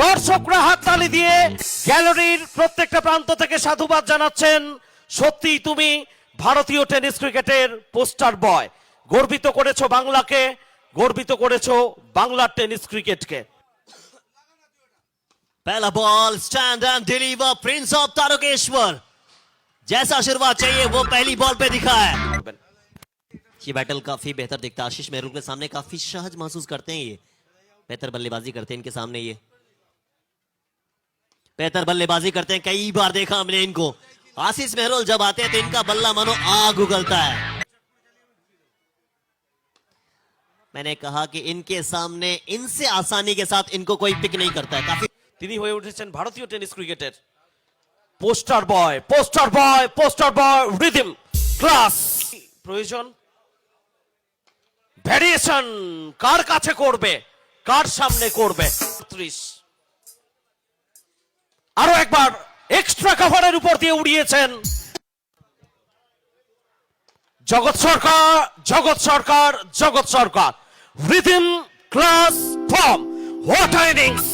দর্শকরা হাততালি দিয়ে গ্যালারির প্রত্যেকটা প্রান্ত থেকে সাধুবাদ জানাচ্ছেন। সত্যি তুমি ভারতীয় টেনিস ক্রিকেটের পোস্টার বয়, গর্বিত করেছো বাংলাকে, গর্বিত করেছো বাংলার টেনিস ক্রিকেটকে। पहला ball stand and deliver prince of Tarakeswar. जैसा आशीर्वाद चाहिए वो पहली बॉल पे दिखा है। ये बैटल काफी बेहतर दिखता है। आशीष मेहरुल के सामने काफी सहज महसूस करते हैं। ये बेहतर बल्लेबाजी करते हैं इनके सामने, ये बेहतर बल्लेबाजी करते हैं। कई बार देखा हमने इनको। आशीष मेहरुल जब आते हैं तो इनका बल्ला मानो आग उगलता है। मैंने कहा कि इनके सामने इनसे आसानी के साथ इनको कोई पिक नहीं करता है। काफी তিনি হয়ে উঠেছেন ভারতীয় টেনিস ক্রিকেটের পোস্টার বয়, পোস্টার বয়, পোস্টার বয়, রিদম ক্লাস। প্রয়োজন ভ্যারিয়েশন, কার কাছে করবে, কার সামনে করবে। 30 আরো একবার এক্সট্রা কভারের উপর দিয়ে উড়িয়েছেন জগৎ Sarkar, Jagat Sarkar, Jagat Sarkar. Rhythm class form, what innings.